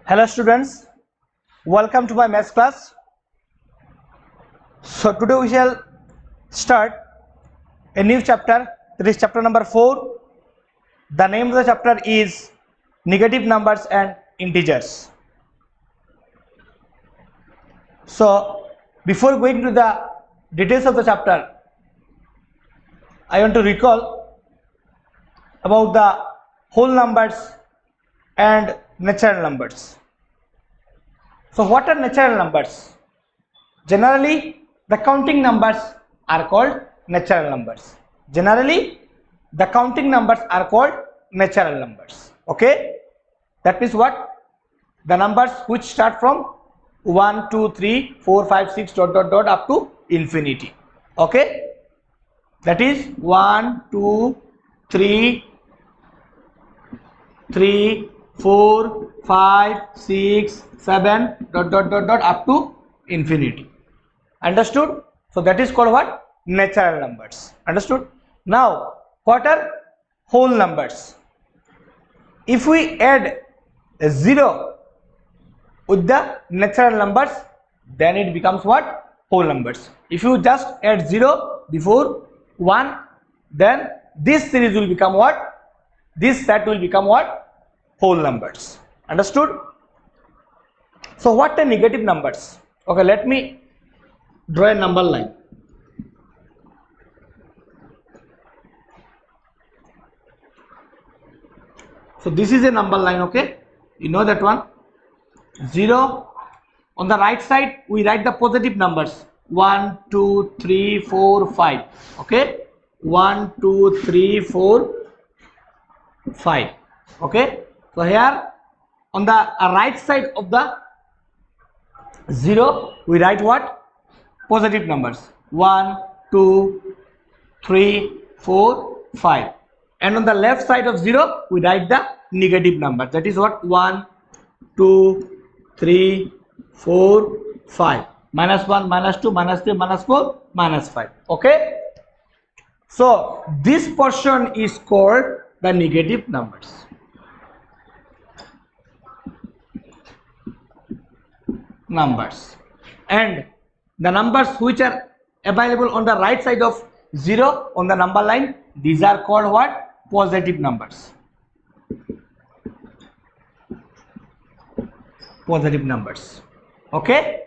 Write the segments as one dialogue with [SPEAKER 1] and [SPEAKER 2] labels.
[SPEAKER 1] Hello students, welcome to my maths class. So today we shall start a new chapter, that is chapter number 4. The name of the chapter is negative numbers and integers. So before going to the details of the chapter, I want to recall about the whole numbers and natural numbers. So what are natural numbers? Generally, the counting numbers are called natural numbers. Generally, the counting numbers are called natural numbers. Okay, that means what? The numbers which start from 1, 2, 3, 4, 5, 6 dot dot dot up to infinity. Okay, that is 1, 2, 3, 4, 5, 6, 7 dot dot dot dot up to infinity. Understood? So that is called what? Natural numbers. Understood? Now what are whole numbers? If we add a 0 with the natural numbers, then it becomes what? Whole numbers. If you just add 0 before 1, then this series will become what? This set will become what? Whole numbers. Understood? So what are negative numbers? Okay, let me draw a number line. So this is a number line. Okay, you know that one. 0. On the right side we write the positive numbers 1, 2, 3, 4, 5. Okay, 1, 2, 3, 4, 5. Okay, so here on the right side of the 0 we write what? Positive numbers 1, 2, 3, 4, 5, and on the left side of 0 we write the negative number, that is what? 1, 2, 3, 4, 5, minus 1, minus 2, minus 3, minus 4, minus 5. Okay, so this portion is called the negative numbers. And the numbers which are available on the right side of 0 on the number line, these are called what? Positive numbers. Positive numbers. Okay,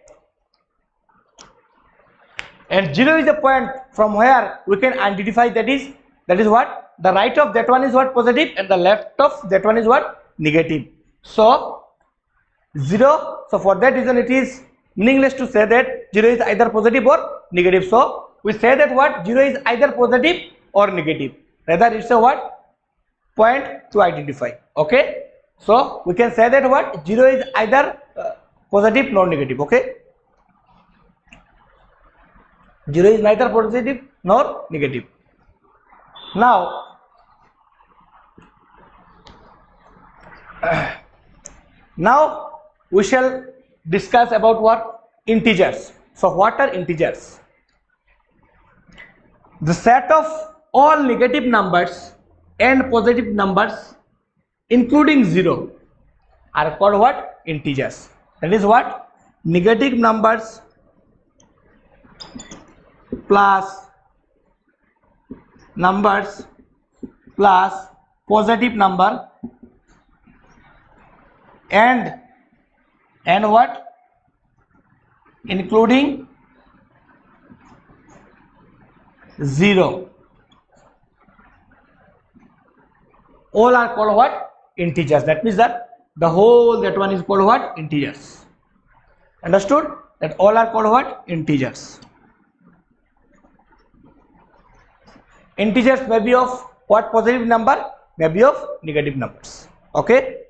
[SPEAKER 1] and 0 is the point from where we can identify that is what? The right of that one is what? Positive, and the left of that one is what? Negative. So 0, so for that reason it is meaningless to say that 0 is either positive or negative. So we say that what? 0 is either positive or negative, rather it's a what? Point to identify. Okay, so we can say that what? 0 is either positive nor negative. Okay, 0 is neither positive nor negative. Now we shall discuss about what? Integers. So what are integers? The set of all negative numbers and positive numbers including 0 are called what? Integers. That is what? Negative numbers plus numbers plus positive number and what? Including 0. All are called what? Integers. That means that the whole that one is called what? Integers. Understood? That all are called what? Integers. Integers may be of what? Positive number, may be of negative numbers. Okay,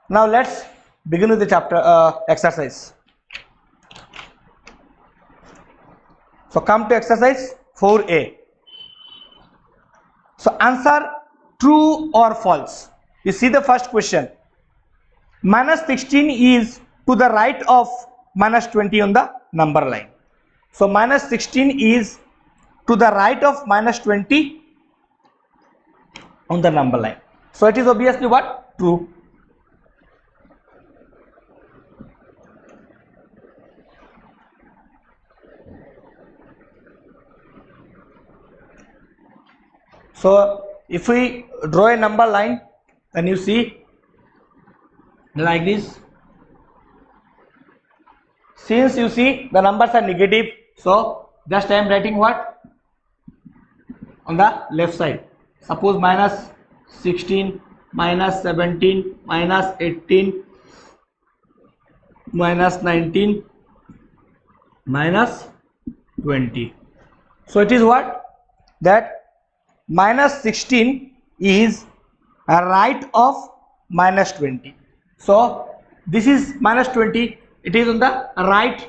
[SPEAKER 1] now let's begin with the chapter exercise. So come to exercise 4a. So answer true or false. You see the first question. Minus 16 is to the right of minus 20 on the number line. So minus 16 is to the right of minus 20 on the number line. So it is obviously what? True. So if we draw a number line, then you see like this. Since you see the numbers are negative, so just I am writing what on the left side. Suppose minus 16, minus 17, minus 18, minus 19, minus 20. So it is what? That minus 16 is a right of minus 20. So this is minus 20. It is on the right.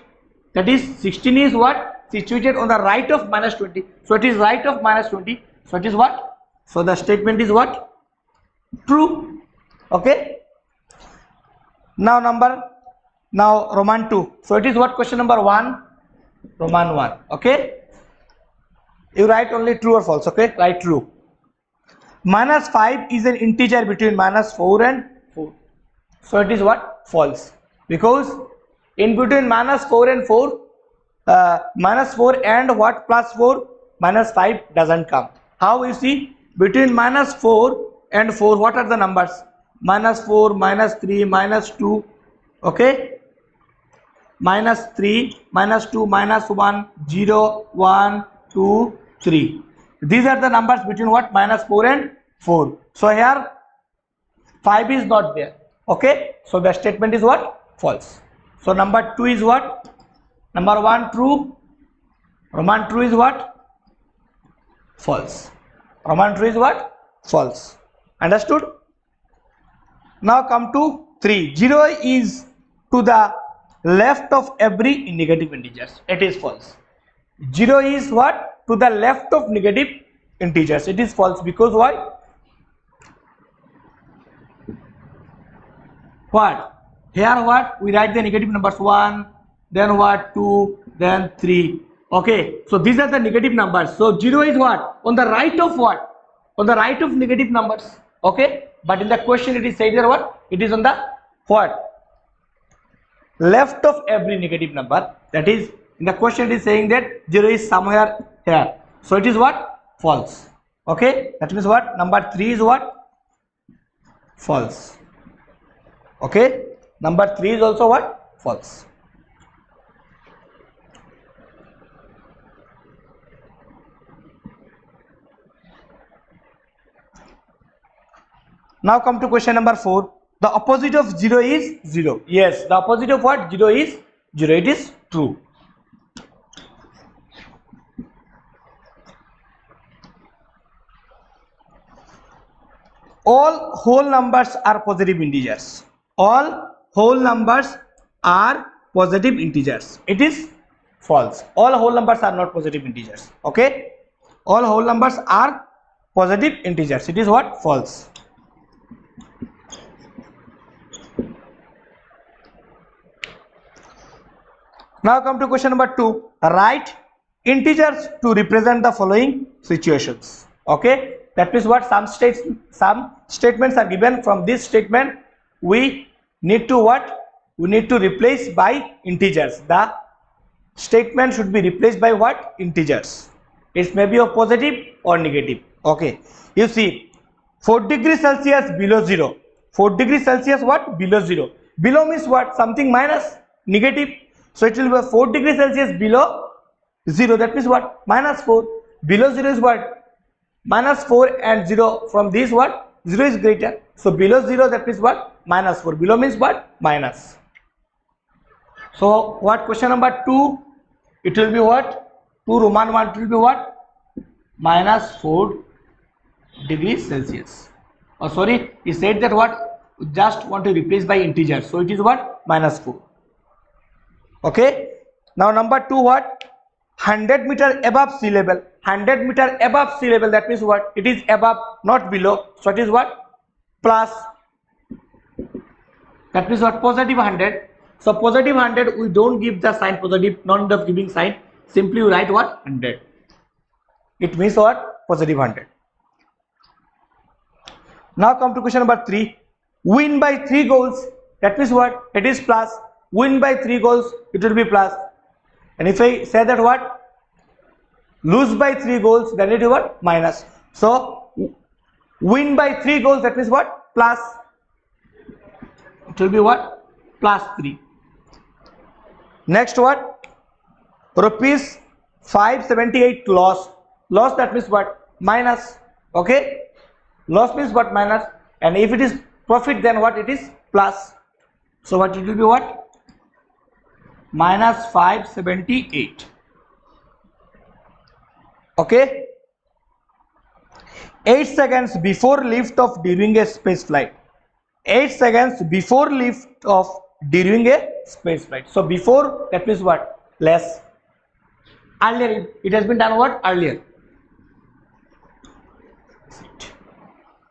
[SPEAKER 1] That is 16 is what? Situated on the right of minus 20. So it is right of minus 20. So it is what? So the statement is what? True. Okay. Now Roman 2. So it is what? Question number 1. Roman 1. Okay. You write only true or false. Okay. Write true. Minus 5 is an integer between minus 4 and 4. So it is what? False. Because in between minus 4 and 4, minus 4 and what? Plus 4, minus 5 doesn't come. How you see? Between minus 4 and 4, what are the numbers? Minus 4, minus 3, minus 2. Okay. Minus 3, minus 2, minus 1, 0, 1, 2, 3. These are the numbers between what? Minus 4 and 4. So here 5 is not there. Okay. So the statement is what? False. So number 2 is what? Number 1 true. Roman 2 is what? False. Roman 2 is what? False. Understood? Now come to 3. 0 is to the left of every negative integers. It is false. 0 is what? To the left of negative integers. It is false because why? What? Here what? We write the negative numbers 1, then what? 2, then 3. Okay. So these are the negative numbers. So 0 is what? On the right of what? On the right of negative numbers. Okay. But in the question it is said there what? It is on the what? Left of every negative number. That is, in the question it is saying that 0 is somewhere here. So it is what? False. Okay. That means what? Number 3 is what? False. Okay. Number 3 is also what? False. Now come to question number 4. The opposite of 0 is 0. Yes, the opposite of what? 0 is 0. It is true. All whole numbers are positive integers. All whole numbers are positive integers. It is false. All whole numbers are not positive integers. Okay. All whole numbers are positive integers. It is what? False. Now come to question number 2. Write integers to represent the following situations. Okay. That means what? Some statements are given. From this statement we need to what? We need to replace by integers. The statement should be replaced by what? Integers. It may be of positive or negative. Okay. You see 4 degrees Celsius below 0. 4 degrees Celsius what? Below 0. Below means what? Something minus, negative. So it will be 4 degrees Celsius below 0. That means what? Minus 4. Below 0 is what? Minus 4 and 0. From this what? 0 is greater. So below 0, that means what? Minus 4. Below means what? Minus. So what? Question number 2. It will be what? 2 Roman 1 it will be what? Minus 4 degrees Celsius. Oh sorry, he said that what? Just want to replace by integer. So it is what? Minus 4. Okay. Now number 2 what? 100 meter above sea level. 100 meter above sea level. That means what? It is above, not below. So it is what? Plus. That means what? Positive 100. So positive 100, we don't give the sign positive, not of giving sign. Simply we write what? 100. It means what? Positive 100. Now come to question number 3. Win by 3 goals. That means what? It is plus. Win by 3 goals. It will be plus. And if I say that what? Lose by 3 goals, then it is what? Minus. So Win by 3 goals, that means what? Plus. It will be what? Plus 3. Next what? Rupees 578 loss. Loss, that means what? Minus. Okay. Loss means what? Minus. And if it is profit, then what? It is plus. So what it will be what? Minus 578. Okay. 8 seconds before lift off during a space flight. 8 seconds before lift off during a space flight. So before, that means what? Less. Earlier, it has been done what? Earlier.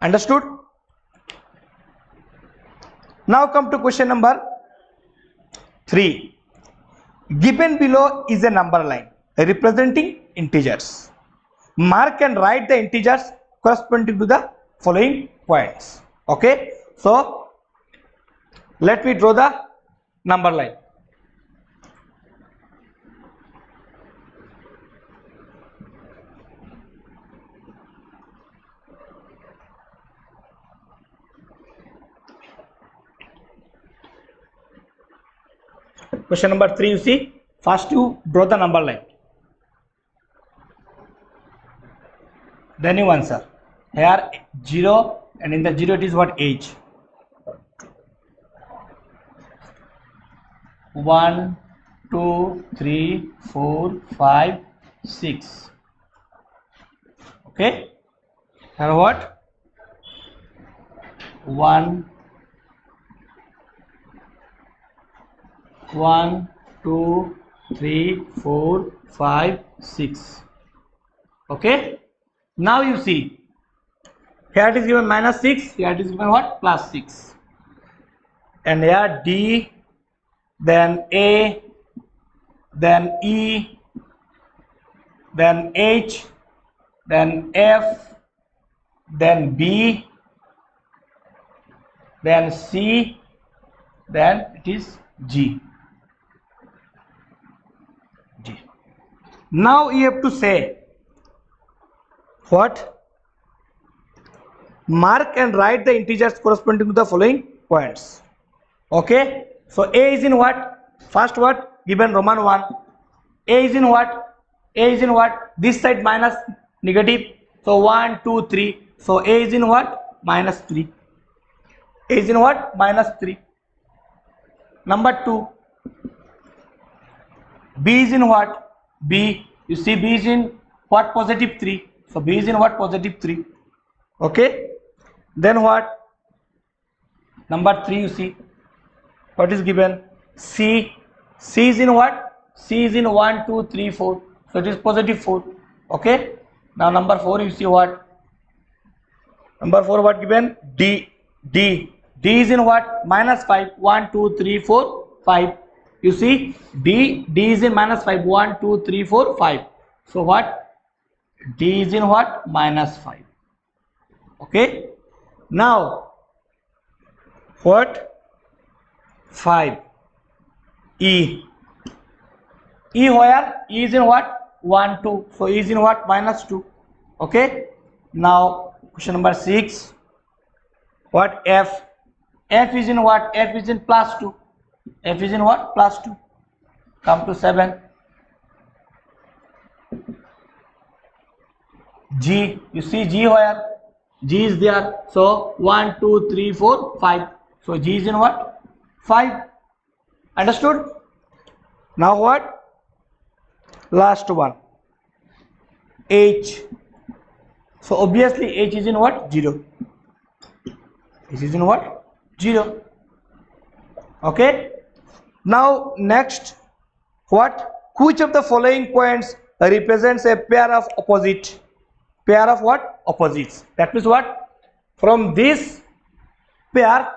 [SPEAKER 1] Understood? Now come to question number 3. Given below is a number line representing integers. Mark and write the integers corresponding to the following points. Okay. So let me draw the number line. Question number 3, you see, first you draw the number line. Then you answer. Here 0, and in the 0 it is what? Age. 1, 2, 3, 4, 5, 6. Okay. Here what? 1, 2, 3, 4, 5, 6. Okay. Now you see, here it is given minus 6, here it is given what? Plus 6. And here D, then A, then E, then H, then F, then B, then C, then it is G. Now you have to say what? Mark and write the integers corresponding to the following points. Okay. So A is in what? First what? Given Roman 1. A is in what? A is in what? This side minus negative. So 1, 2, 3. So A is in what? Minus 3. A is in what? Minus 3. Number 2. B is in what? B. You see B is in what? Positive 3. So B is in what? Positive 3. Okay. Then what? Number 3, you see. What is given? C. C is in what? C is in 1, 2, 3, 4. So it is positive 4. Okay. Now number 4, you see what? Number 4 what given? D. D. D is in what? Minus 5. 1, 2, 3, 4, 5. You see D. D is in minus 5. 1, 2, 3, 4, 5. So what? D is in what? Minus 5. Okay. Now what? 5. E. E where? E is in what? 1, 2. So E is in what? Minus 2. Okay. Now question number 6. What? F. F is in what? F is in plus 2. F is in what? Plus 2. Come to 7. G. You see G where? G is there. So 1, 2, 3, 4, 5. So G is in what? 5. Understood? Now what? Last one. H. So obviously H is in what? 0. H is in what? 0. Okay. Now next, what? Which of the following points represents a pair of opposite? Pair of what? Opposites. That means what? From this pair,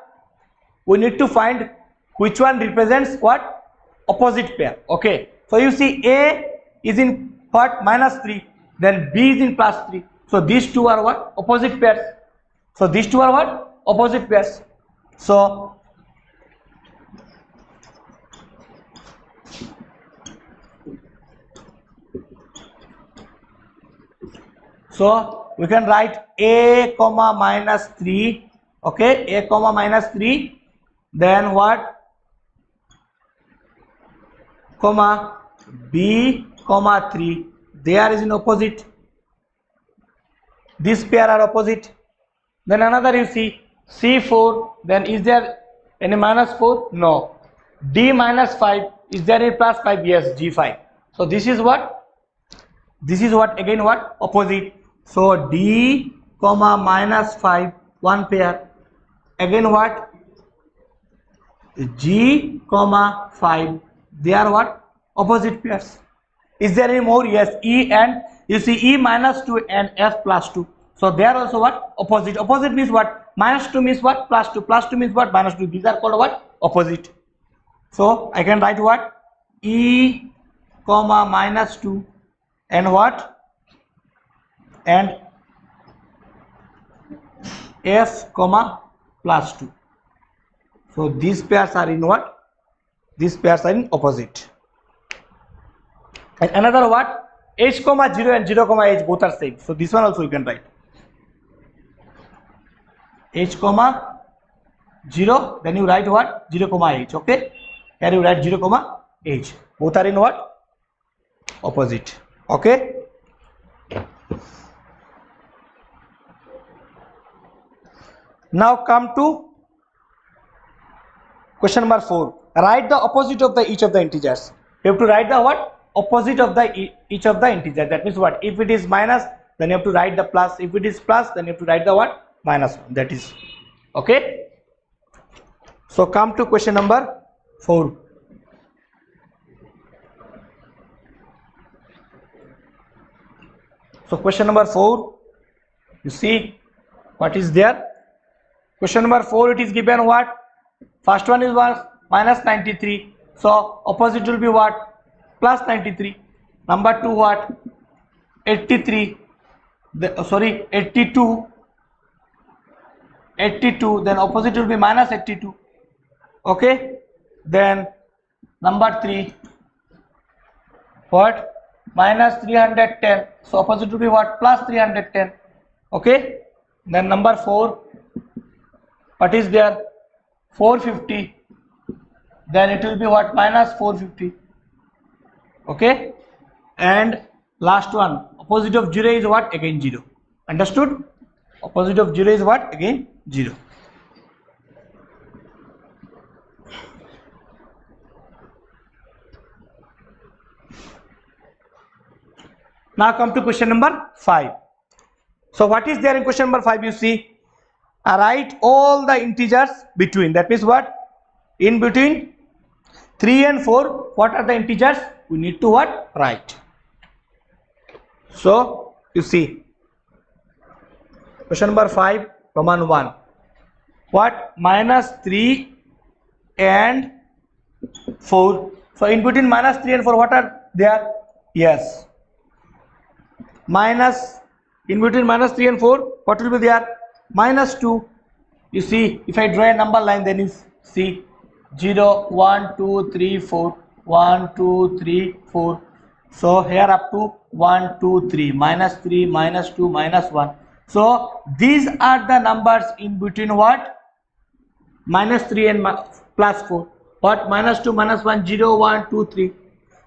[SPEAKER 1] we need to find which one represents what? Opposite pair. Okay. So you see A is in what? Minus 3. Then B is in plus 3. So these two are what? Opposite pairs. So these two are what? Opposite pairs. So we can write a comma minus 3. Okay, a comma minus 3. Then what? Comma b comma 3. There is in opposite. This pair are opposite. Then another you see C4. Then is there any minus 4? No. D minus 5. Is there a plus 5? Yes, G5. So this is what? This is what? Again what? Opposite. So D comma minus 5, one pair. Again what? G comma 5. They are what? Opposite pairs. Is there any more? Yes, E and you see E minus 2 and F plus 2. So they are also what? Opposite. Opposite means what? Minus 2 means what? Plus 2. Plus 2 means what? Minus 2. These are called what? Opposite. So I can write what? E comma minus 2 and what? And F comma plus 2. So these pairs are in what? These pairs are in opposite. And another what? H comma 0 and 0 comma H both are same. So this one also you can write. H comma 0, then you write what? 0 comma H. Okay. Here you write 0 comma H. Both are in what? Opposite. Okay. Now come to question number 4. Write the opposite of each of the integers. You have to write the what? Opposite of each of the integers. That means what? If it is minus, then you have to write the plus. If it is plus, then you have to write the what? Minus 1. That is okay. So come to question number 4. So question number 4, you see what is there? Question number 4, it is given what? First one is what? Minus 93. So opposite will be what? Plus 93. Number 2 what? 83. 82. 82. Then opposite will be minus 82. Okay. Then number 3 what? Minus 310. So opposite will be what? Plus 310. Okay. Then number 4, what is there? 450. Then it will be what? Minus 450. Okay. And last one, opposite of 0 is what? Again 0. Understood? Opposite of 0 is what? Again 0. Now come to question number 5. So what is there in question number 5? You see, write all the integers between. That means what? In between 3 and 4, what are the integers? We need to what? Write. So you see, question number 5, Roman 1. What? Minus 3 and 4. So in between minus 3 and 4, what are there? Yes. Minus, in between minus 3 and 4, what will be there? Minus 2. You see, if I draw a number line, then is see 0, 1, 2, 3, 4. 1, 2, 3, 4. So here up to 1, 2, 3. Minus 3, minus 2, minus 1. So these are the numbers in between what? Minus 3 and plus 4. What? Minus 2, minus 1, 0, 1, 2, 3.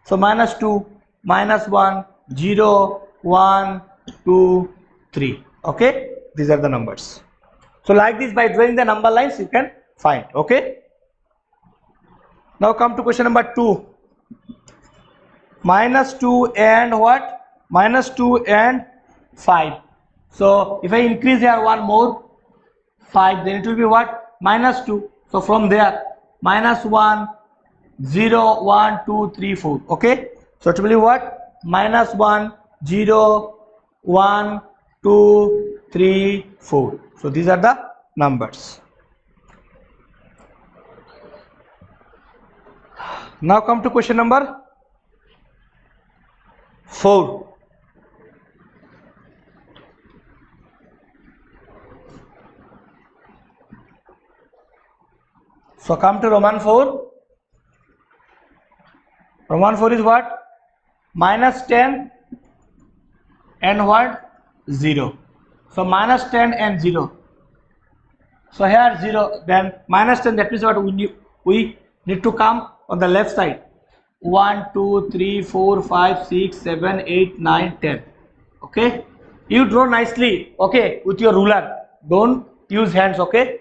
[SPEAKER 1] So minus 2, minus 1, 0, 1, 2, 3. Okay. These are the numbers. So like this, by drawing the number lines, you can find. Okay. Now come to question number 2. Minus 2 and what? Minus 2 and 5. So if I increase here one more 5, then it will be what? Minus 2. So from there, minus 1, 0, 1, 2, 3, 4. Okay. So it will be what? Minus 1, 0, 1, 2, 3, 4. So these are the numbers. Now come to question number 4. So come to Roman 4. Roman 4 is what? Minus 10 and what? 0. So minus 10 and 0. So here 0, then minus 10, that means what we need to come on the left side. 1, 2, 3, 4, 5, 6, 7, 8, 9, 10. Okay, you draw nicely, okay, with your ruler. Don't use hands, okay,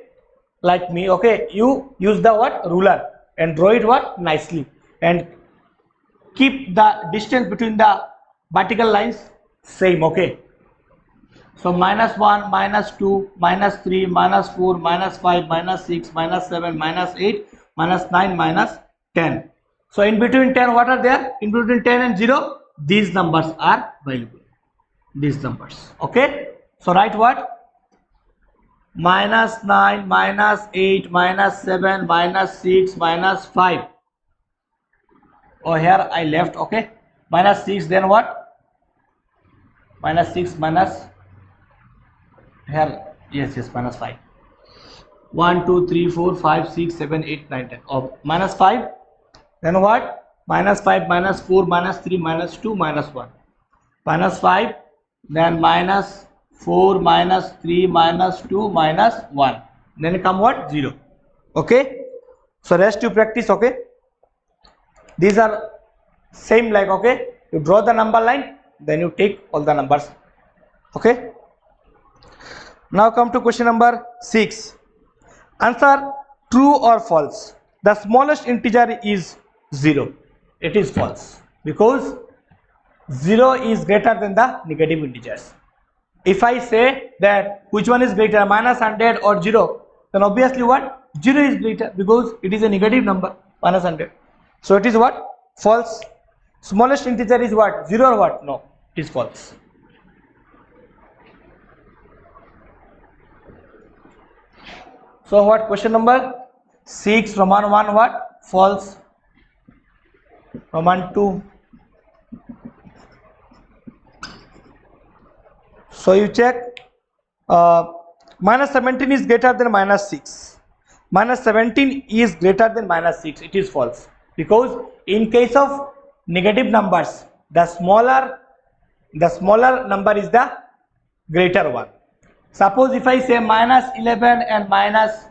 [SPEAKER 1] like me, okay. You use the what, ruler, and draw it what, nicely, and keep the distance between the vertical lines same, okay. So minus 1, minus 2, minus 3, minus 4, minus 5, minus 6, minus 7, minus 8, minus 9, minus 10. So in between 10, what are there? In between 10 and 0, these numbers are valuable. These numbers. Okay. So write what? Minus 9, minus 8, minus 7, minus 6, minus 5. Oh, here I left. Okay. Minus 6, then what? Minus 6, minus here, yes, minus 5. 1, 2, 3, 4, 5, 6, 7, 8, 9, 10. Oh, minus 5. Then what? Minus 5, minus 4, minus 3, minus 2, minus 1. Minus 5. Then minus 4, minus 3, minus 2, minus 1. Then come what? 0. Okay. So rest you practice. Okay. These are same like, okay. You draw the number line. Then you take all the numbers. Okay. Now come to question number 6. Answer true or false. The smallest integer is 0. It is false because 0 is greater than the negative integers. If I say that which one is greater, minus 100 or 0, then obviously what? 0 is greater because it is a negative number, minus 100. So it is what? False. Smallest integer is what? 0 or what? No, it is false. So what? Question number 6, Roman 1 what? False. Roman 2. So you check. Minus 17 is greater than minus 6. Minus 17 is greater than minus 6. It is false because in case of negative numbers, the smaller number is the greater one. Suppose if I say minus 11 and minus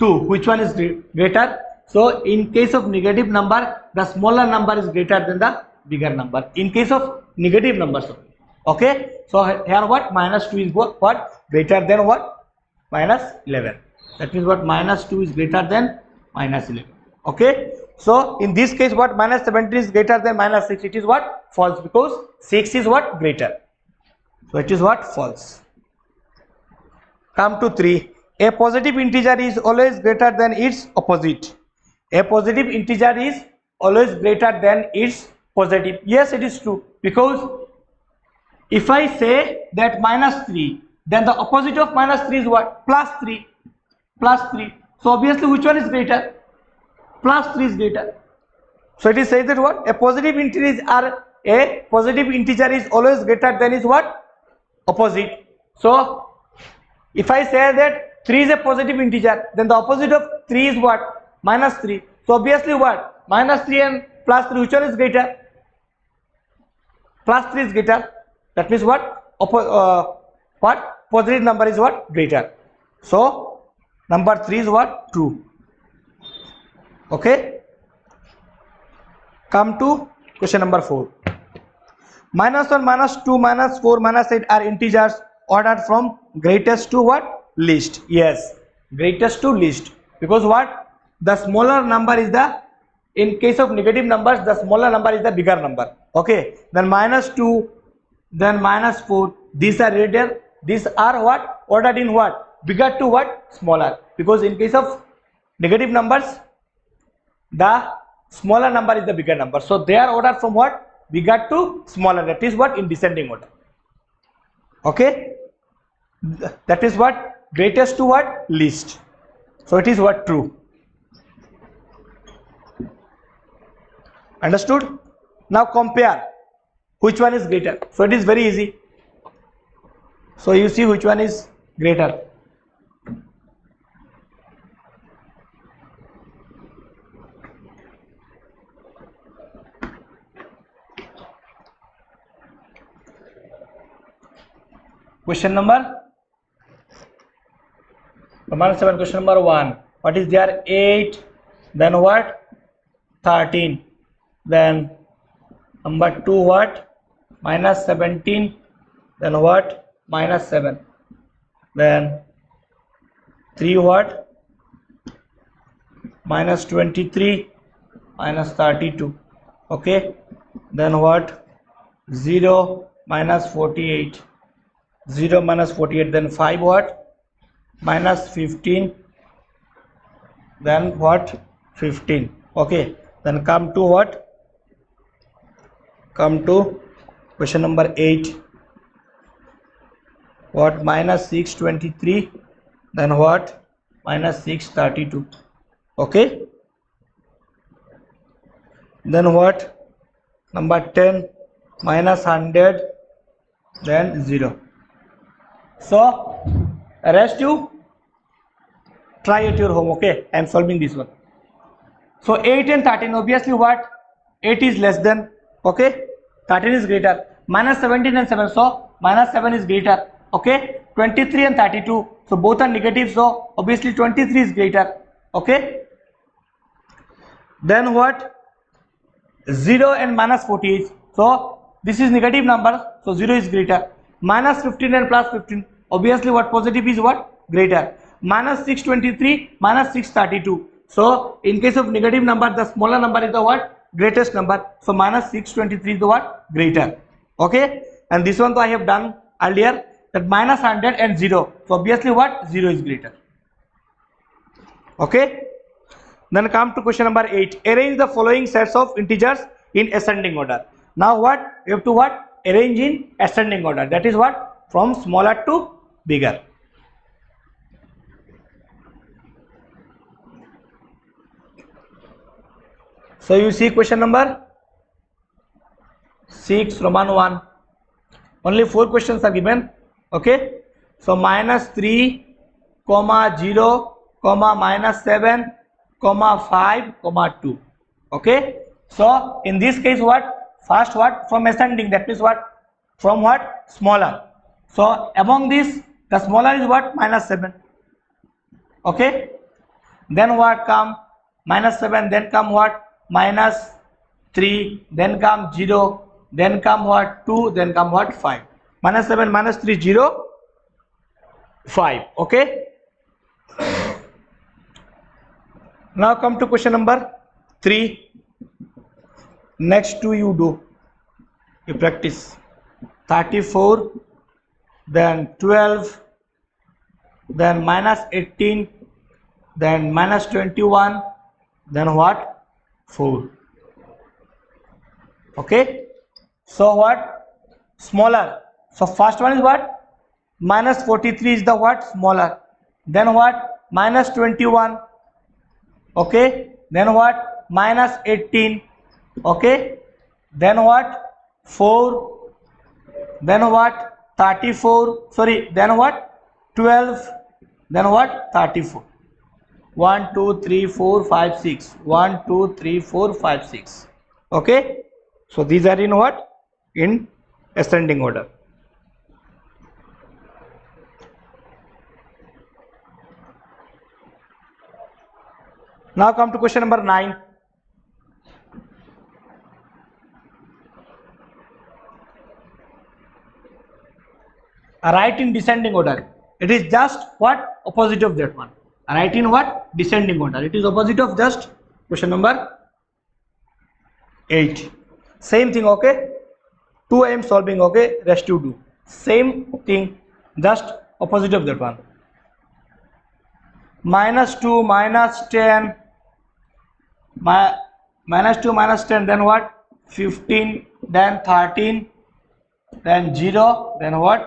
[SPEAKER 1] 2, which one is greater? So in case of negative number, the smaller number is greater than the bigger number. In case of negative numbers, okay. So here what? Minus 2 is what? Greater than what? Minus 11. That means what? Minus 2 is greater than minus 11. Okay. So in this case, what? Minus 17 is greater than minus 6. It is what? False because 6 is what? Greater. So it is what? False. Come to 3. A positive integer is always greater than its opposite. A positive integer is always greater than its positive. Yes, it is true because if I say that minus 3, then the opposite of minus 3 is what? Plus 3. Plus 3. So obviously which one is greater? Plus 3 is greater. So it is said that what? A positive integer is always greater than its what? Opposite. So if I say that 3 is a positive integer, then the opposite of 3 is what? Minus 3. So obviously what? Minus 3 and plus 3, which one is greater? Plus 3 is greater. That means what? Positive number is what? Greater. So number 3 is what? True. Okay. Come to question number 4. Minus 1, minus 2, minus 4, minus 8 are integers ordered from greatest to what? Least. Yes, greatest to least. Because what? The smaller number is the, in case of negative numbers, the smaller number is the bigger number. Okay. Then minus 2, then minus 4. These are rated. These are what? Ordered in what? Bigger to what? Smaller. Because in case of negative numbers, the smaller number is the bigger number. So they are ordered from what? Bigger to smaller. That is what? In descending order. Okay. That is what? Greatest to what? Least. So it is what? True. Understood? Now compare. Which one is greater? So it is very easy. So you see which one is greater. Question number -7. Question number 1. What is there? 8. Then what? 13. Then number 2 what? -17. Then what? -7. Then 3 what? -23, -32. Okay. Then what? 0, -48. 0 -48. Then 5 what? -15. Then what? 15. Okay. Then come to what? Come to question number 8. What? -623. Then what? -632. Okay. Then what? Number 10, -100. Then 0. So rest you try at your home. Okay, I am solving this one. So 8 and 13, obviously what? 8 is less than, okay, 13 is greater. -17 and 7, so -7 is greater. Okay, 23 and 32, so both are negative, so obviously 23 is greater. Okay. Then what? 0 and -48, so this is negative number, so 0 is greater. -15 and +15, obviously what? Positive is what? Greater. -623, -632, so in case of negative number, the smaller number is the what? Greatest number, so -623 is the what? Greater. Okay. And this one, so I have done earlier, that -100 and 0, so obviously what? 0 is greater. Okay. Then come to question number 8. Arrange the following sets of integers in ascending order. Now what? You have to what? Arrange in ascending order. That is what? From smaller to bigger. So you see question number 6, Roman 1. Only 4 questions are given. Okay. So -3, -0, -7, -5, -2. Okay. So in this case what? First what? From ascending, that means what? From what? Smaller. So among this, the smaller is what? -7. Okay. Then what come? -7, then come what? -3, then come 0, then come what? 2, then come what? 5. -7, -3, 0, 5. Okay. Now come to question number 3. Next to you do, you practice 34, then 12, then -18, then -21, then what? 4. Okay. So what? Smaller. So first one is what? -43 is the what? Smaller. Then what? -21. Okay. Then what? -18. Okay. Then what? 4. Then what? 34. Sorry. Then what? 12. Then what? 34. 1 2 3 4 5 6. 1 2 3 4 5 6. Okay. So these are in what? In ascending order. Now come to question number 9. Write in descending order. It is just what? Opposite of that one. Write in what? Descending order. It is opposite of just question number 8. Same thing. Okay. 2 I am solving. Okay. Rest you do. Same thing. Just opposite of that one. -2, -10. -2, -10. Then what? 15. Then 13. Then 0. Then what?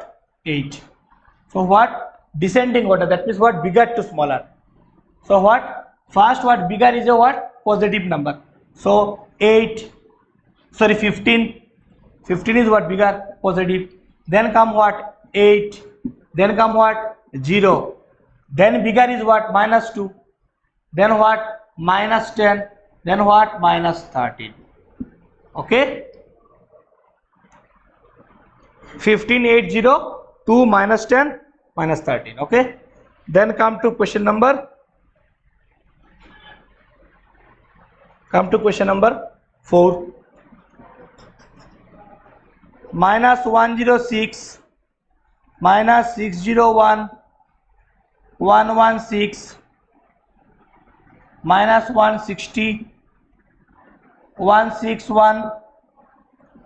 [SPEAKER 1] 8. So what? Descending order. That means what? Bigger to smaller. So what? First what? Bigger is a what? Positive number. So 8. Sorry, 15. 15 is what? Bigger, positive. Then come what? 8. Then come what? 0. Then bigger is what? -2. Then what? -10. Then what? -13. Okay. 15, 8, 0, 2 minus 10 minus 13. Okay, then come to question number 4. Minus 106 minus 601 116 minus 160 161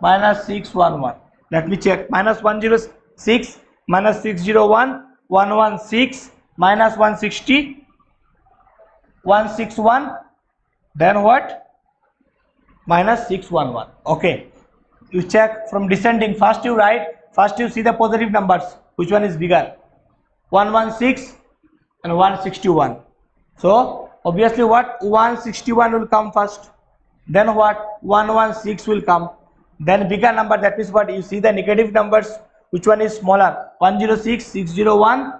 [SPEAKER 1] minus 611. Let me check. Minus 106 minus 601 116 minus 160 161, then what? Minus 611. Okay, you check from descending. First you see the positive numbers, which one is bigger, 116 and 161. So obviously what, 161 will come first, then what, 116 will come, then bigger number, that means what, you see the negative numbers, which one is smaller, 106 601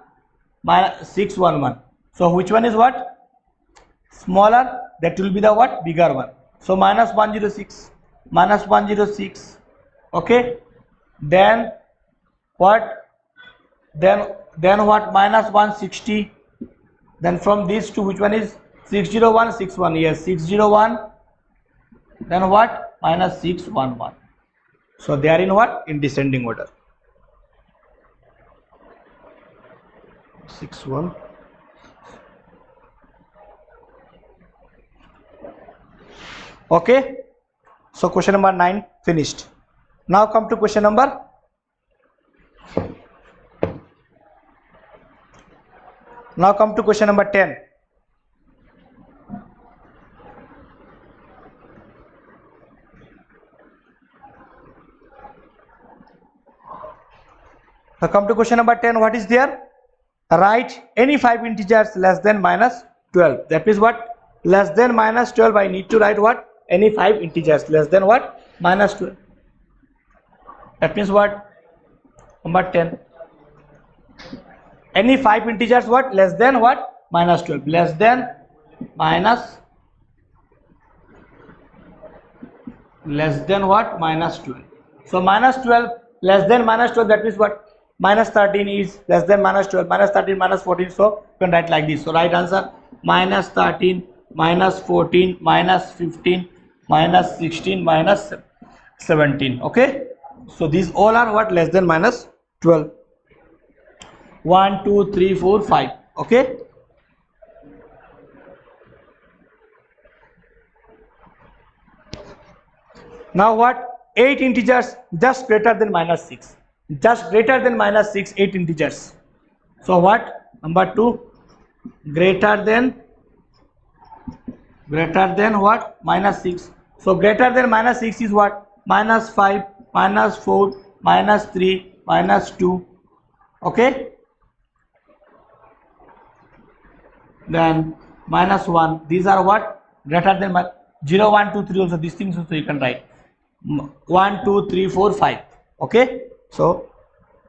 [SPEAKER 1] minus 611. So which one is what, smaller, that will be the what, bigger one. So minus 106 minus 106. Okay, then what, then what, minus 160. Then from these two, which one is 601 61? Yes, 601, then what, minus 611. So they are in what, in descending order. 61. Okay, so question number 9 finished. Now come to question number 10. Now come to question number 10. What is there? Write any 5 integers less than minus 12. That means what? Less than minus 12. I need to write what? Any 5 integers less than what? Minus 12. That means what? Number 10. Any 5 integers what? Less than what? Minus 12. Less than what? Minus 12. So minus 12 less than minus 12, that means what? Minus 13 is less than minus 12. Minus 13 minus 14. So you can write like this. So right answer, minus 13 minus 14 minus 15 minus 16 minus 17. Okay, so these all are what? Less than minus 12. 1 2 3 4 5. Okay, now what? 8 integers just greater than minus 6. Just greater than minus 6, 8 integers. So what? Number 2, greater than what? Minus 6. So greater than minus 6 is what? Minus 5, minus 4, minus 3, minus 2. Okay, then minus 1. These are what? Greater than 0 1 2 3. Also these things also you can write 1 2 3 4 5. Okay, so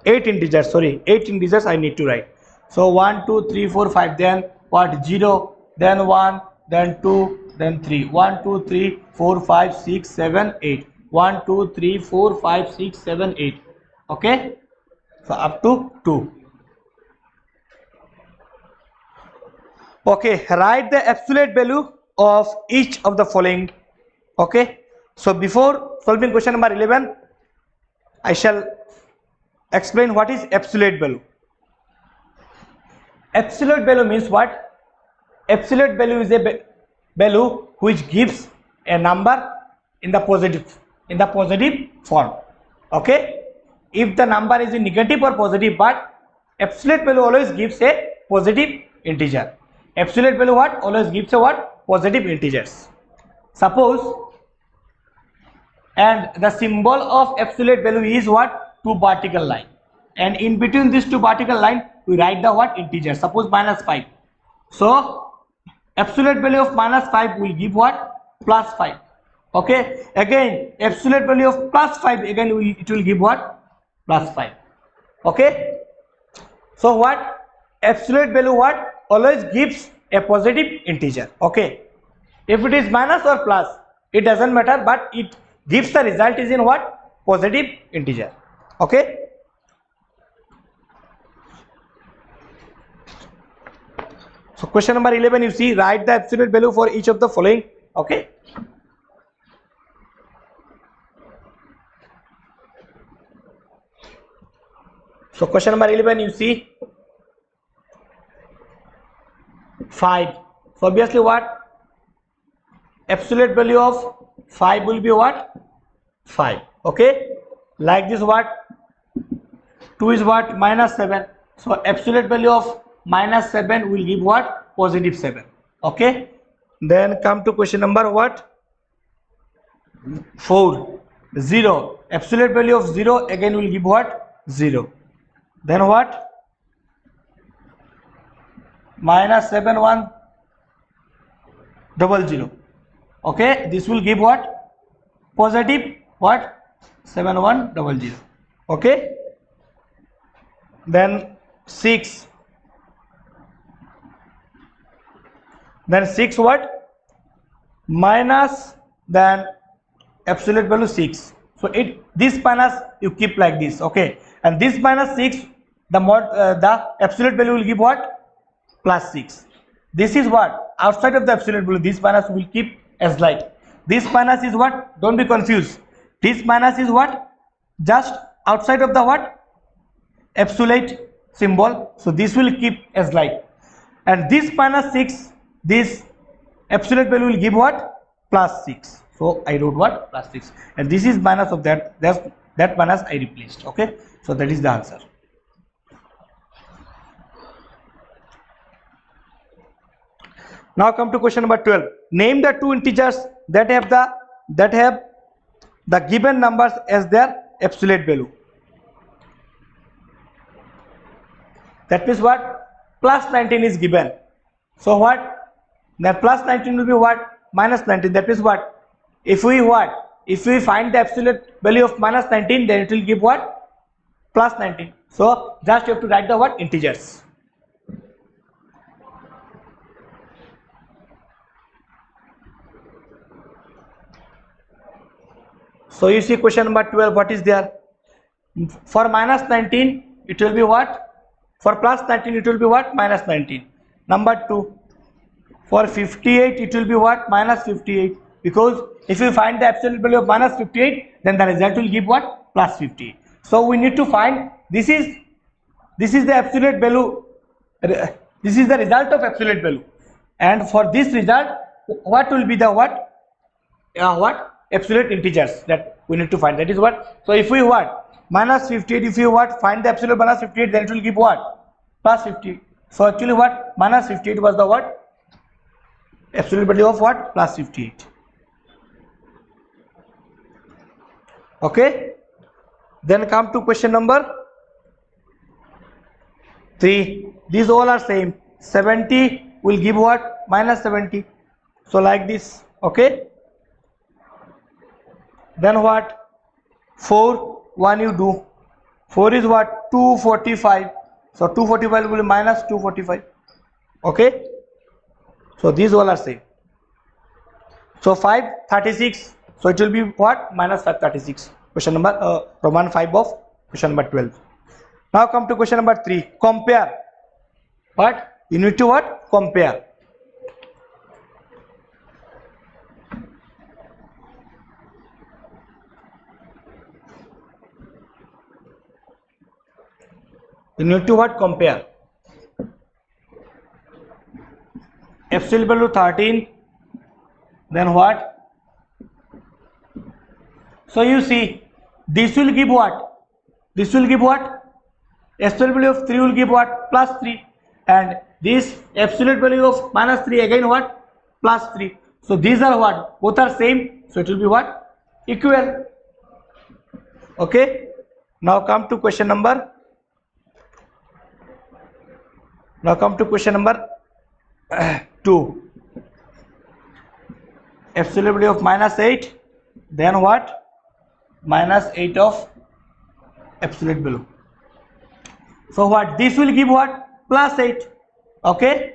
[SPEAKER 1] 8 integers, sorry, 8 integers I need to write. So 1 2 3 4 5, then what? 0, then 1, then 2, then 3. 1 2 3 4 5 6 7 8. 1 2 3 4 5 6 7 8. Okay, so up to 2. Okay, write the absolute value of each of the following. Okay, so before solving question number 11, I shall explain what is absolute value. Absolute value means what? Absolute value is a value which gives a number in the positive form. Okay, if the number is in negative or positive, but absolute value always gives a positive integer. Absolute value what? Always gives a what? Positive integers. Suppose, and the symbol of absolute value is what? 2 vertical line, and in between these 2 vertical line we write the what? Integer. Suppose minus 5. So absolute value of minus 5 will give what? Plus 5. Okay, again absolute value of plus 5, again it will give what? Plus 5. Okay, so what? Absolute value what? Always gives a positive integer. Okay, if it is minus or plus, it doesn't matter, but it gives the result is in what? Positive integer. Okay, So question number 11, you see, write the absolute value for each of the following. Okay. So question number 11, you see 5. So obviously what? Absolute value of 5 will be what? 5. Okay. Like this what? 2 is what? Minus 7. So absolute value of minus 7 will give what? Positive 7. Okay. Then come to question number what? 4. 0. Absolute value of 0 again will give what? 0. Then what? Minus 7 1 00. Okay. This will give what? Positive what? 7 1 00. Okay. Then 6. Then 6 what? Minus, then absolute value 6. So this minus you keep like this. Okay. And this minus 6, the absolute value will give what? Plus 6. This is what? Outside of the absolute value. This minus will keep as like. This minus is what? Don't be confused. This minus is what? Just outside of the what? Absolute symbol. So this will keep as like. And this minus 6, this absolute value will give what? Plus 6. So I wrote what? Plus 6. And this is minus of that. That minus I replaced. Okay. So that is the answer. Now come to question number 12. Name the two integers that have the given numbers as their absolute value. That means what? Plus 19 is given. So what? Then plus 19 will be what? Minus 19. That means what? If we what? If we find the absolute value of minus 19, then it will give what? Plus 19. So just you have to write the what? Integers. So you see question number 12, what is there? For minus 19, it will be what? For plus 19, it will be what? Minus 19. Number 2, for 58, it will be what? Minus 58. Because if you find the absolute value of minus 58, then the result will give what? Plus 58. So we need to find, this is the absolute value, this is the result of absolute value. And for this result, what will be the what? Absolute integers that we need to find. That is what? So if we what? Minus 58, if you what? Find the absolute minus 58, then it will give what? Plus 58. So actually what? Minus 58 was the what? Absolute value of what? Plus 58. Okay. Then come to question number 3. These all are same. 70 will give what? Minus 70. So like this. Okay. Then what? 4, 1 you do. 4 is what? 245. So 245 will be minus 245. Okay. So these all are same. So 5, 36. So it will be what? Minus 536. Question number Roman 5 of question number 12. Now come to question number 3. Compare. What? You need to what? Compare. You need to what? Compare. Absolute value 13. Then what? So you see, this will give what? This will give what? Absolute value of 3 will give what? Plus 3. And this absolute value of minus 3 again what? Plus 3. So these are what? Both are same. So it will be what? Equal. Okay. Now come to question number. Now come to question number 2. Absolute value of minus 8. Then what? Minus 8 of absolute value. So what? This will give what? Plus 8. Okay.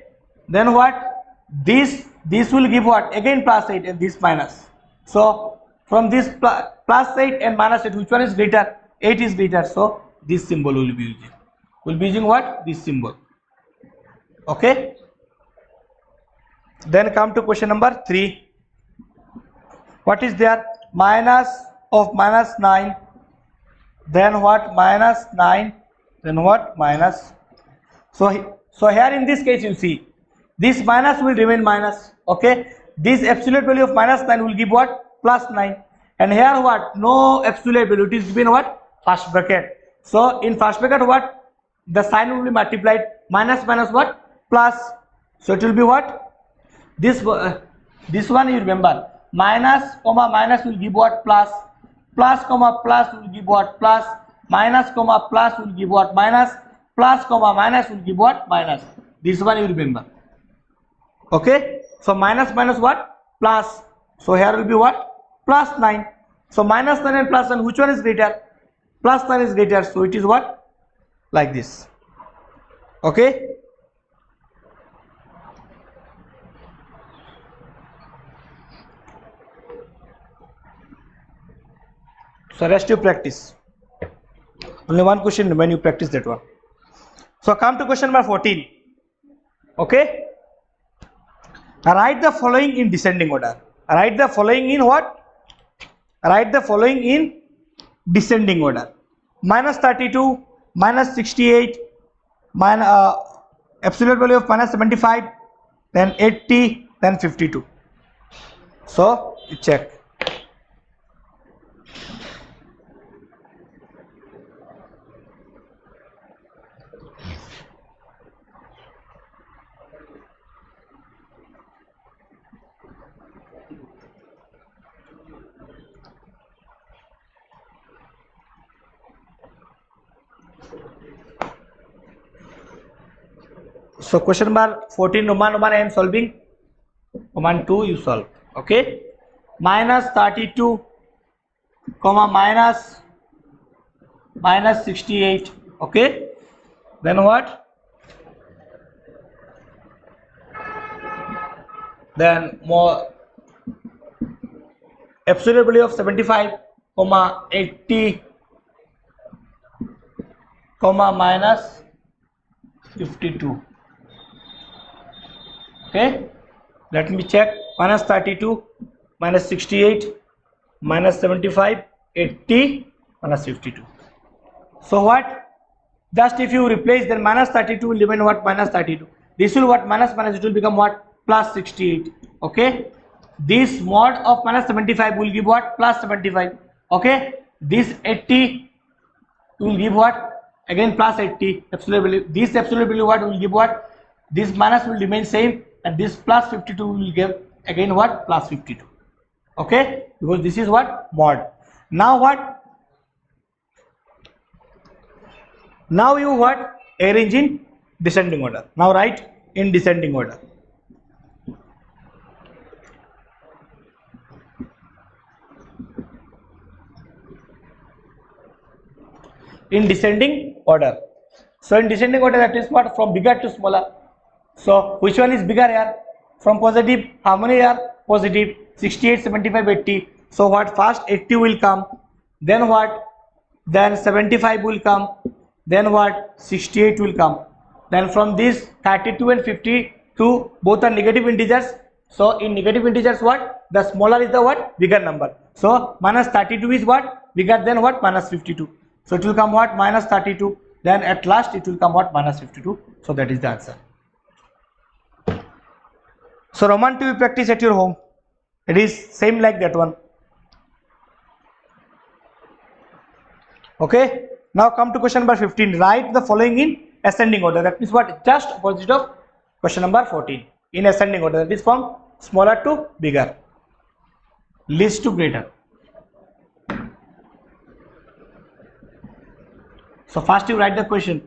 [SPEAKER 1] Then what? This will give what? Again plus 8 and this minus. So from this plus 8 and minus 8, which one is greater? 8 is greater. So this symbol will be using. We'll be using what? This symbol. Okay. Then come to question number 3. What is there? Minus of minus 9. Then what? Minus 9. Then what? Minus. So here in this case you see this minus will remain minus. Okay. This absolute value of minus 9 will give what? Plus 9. And here what? No absolute value. It is given what? First bracket. So in first bracket what? The sign will be multiplied. Minus minus what? Plus. So it will be what? This one you remember. Minus comma minus will give what? Plus. Plus comma plus will give what? Plus. Minus comma plus will give what? Minus. Plus comma minus will give what? Minus. This one you remember. Okay. So minus minus what? Plus. So here will be what? Plus 9. So minus 9 and plus 9, which one is greater? Plus 9 is greater. So it is what? Like this. Okay. So rest you practice. Only one question when you practice that one. So come to question number 14. Okay. Write the following in descending order. Write the following in what? Write the following in descending order. Minus 32, minus 68, absolute value of minus 75, then 80, then 52. So you check. So question number 14, Roman I am solving. Roman 2 you solve. Okay. Minus 32, comma minus 68. Okay. Then what? Then more absolute value of 75, comma 80, comma minus 52. Okay, let me check. Minus 32, minus 68, minus 75, 80, minus 52. So what? Just if you replace, then minus 32 will remain what? Minus 32. This will what? Minus minus, it will become what? Plus 68. Okay. This mod of minus 75 will give what? Plus 75. Okay. This 80 will give what? Again plus 80. Absolute value. This absolute value what will give what? This minus will remain same. And this plus 52 will give again what? Plus 52. Okay, because this is what? Mod. Now what? Now you what? Arrange in descending order. Now write in descending order. In descending order. So in descending order, that is what? From bigger to smaller. So which one is bigger here? From positive, how many here? Positive. 68, 75, 80. So what? First 80 will come. Then what? Then 75 will come. Then what? 68 will come. Then from this 32 and 52 both are negative integers. So in negative integers what? The smaller is the what? Bigger number. So minus 32 is what? Bigger than what? Minus 52. So it will come what? Minus 32. Then at last it will come what? Minus 52. So that is the answer. So Roman 2 you practice at your home. It is same like that one. Okay. Now come to question number 15. Write the following in ascending order. That means what? Just opposite of question number 14. In ascending order. That is from smaller to bigger. Least to greater. So first you write the question.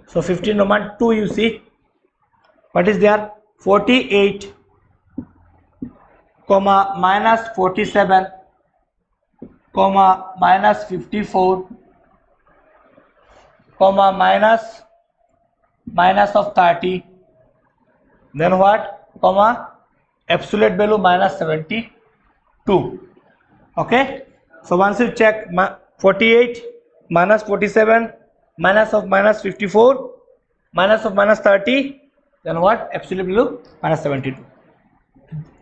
[SPEAKER 1] So 15 Roman 2 you see. What is there? 48, comma minus 47, comma minus 54, comma minus of 30. Then what? Comma absolute value minus 72. Okay. So once you check 48 minus 47 minus of minus 54 minus of minus 30, then what? Absolute value minus 72.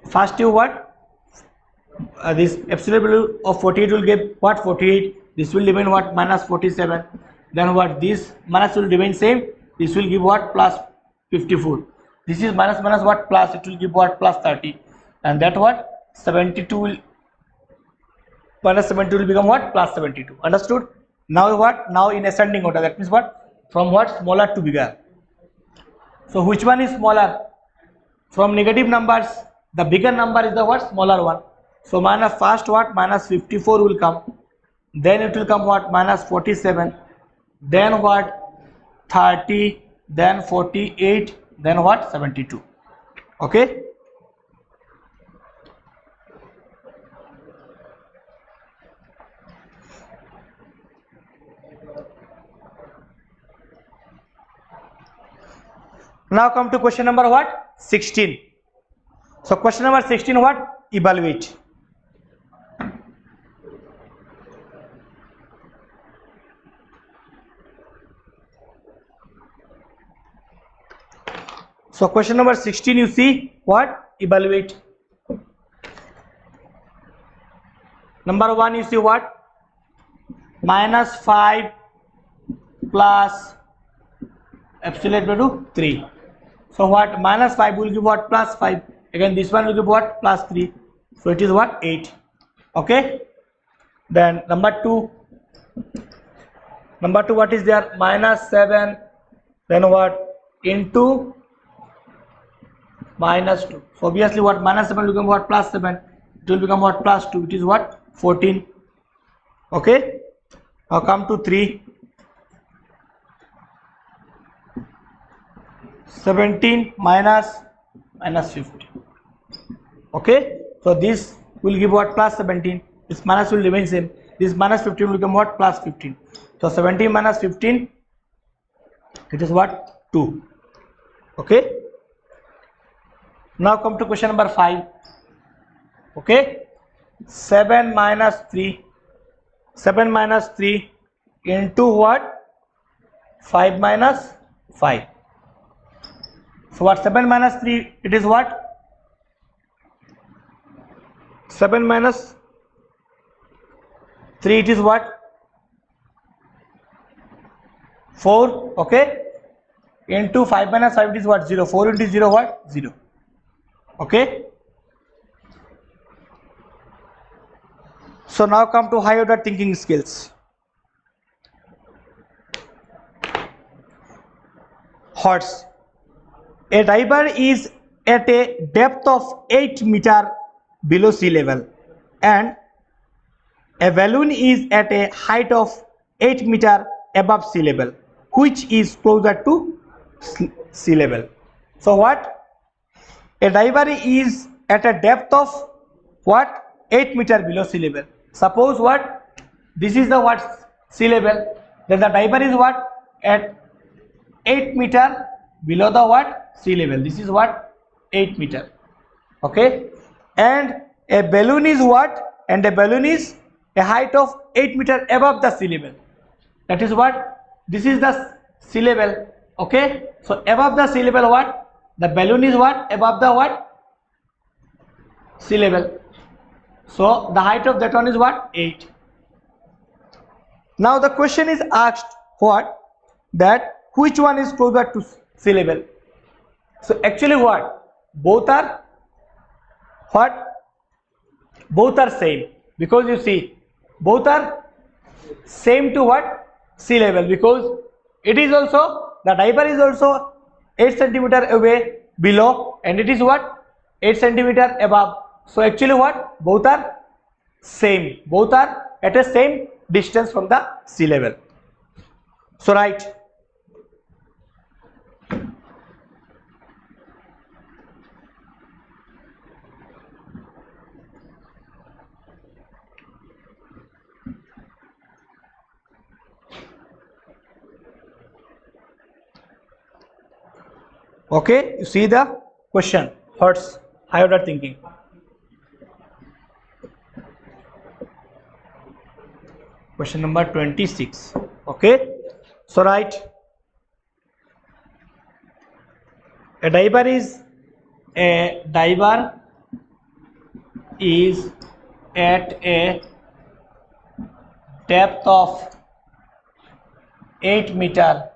[SPEAKER 1] First you what? This absolute value of 48 will give what? 48. This will remain what? Minus 47. Then what? This minus will remain same. This will give what? Plus 54. This is minus minus what? Plus. It will give what? Plus 30. And that what? 72 will minus 72 will become what? Plus 72. Understood? Now what? Now in ascending order. That means what? From what? Smaller to bigger. So which one is smaller? From negative numbers, the bigger number is the what? Smaller one. So minus first what? Minus 54 will come. Then it will come what? Minus 47. Then what? 30. Then 48. Then what? 72. Okay. Now come to question number what? 16. So question number 16 what? Evaluate. So question number 16 you see what? Evaluate. Number 1 you see what? Minus 5 plus absolute value 3. So what? Minus 5 will give what? Plus 5. Again this one will give what? Plus 3. So it is what? 8. Okay. Then number 2. Number 2 what is there? Minus 7. Then what? Into minus 2. So obviously what? Minus 7 will become what? Plus 7. It will become what? Plus 2. It is what? 14. Okay. Now come to 3. 17 minus 15. Okay. So this will give what? Plus 17. This minus will remain same. This minus 15 will become what? Plus 15. So 17 minus 15, it is what? 2. Okay. Now come to question number 5. Okay. 7 minus 3. 7 minus 3 into what? 5 minus 5. So what? 7 minus 3, it is what? 7 minus 3, it is what? 4. Okay. Into 5 minus 5, it is what? 0. 4 into 0 what? 0. Okay. So now come to high order thinking skills. Horse. A diver is at a depth of 8 meters below sea level and a balloon is at a height of 8 meters above sea level. Which is closer to sea level? So what? A diver is at a depth of what? 8 meters below sea level. Suppose what? This is the what? Sea level. Then the diver is what? At 8 meters below the what? Sea level. This is what? 8 meters. Okay. And a balloon is what? And a balloon is a height of 8 meters above the sea level. That is what? This is the sea level. Okay. So above the sea level what? The balloon is what? Above the what? Sea level. So the height of that one is what? 8. Now the question is asked what? That which one is closer to sea level? So actually what? Both are what? Both are same, because you see both are same to what? Sea level, because it is also, the diver is also 8 centimeter away below and it is what? 8 centimeter above. So actually what? Both are same. Both are at a same distance from the sea level. So right. Okay, you see the question. Hurts. High order thinking. Question number 26. Okay, so write, a diver is at a depth of 8 meter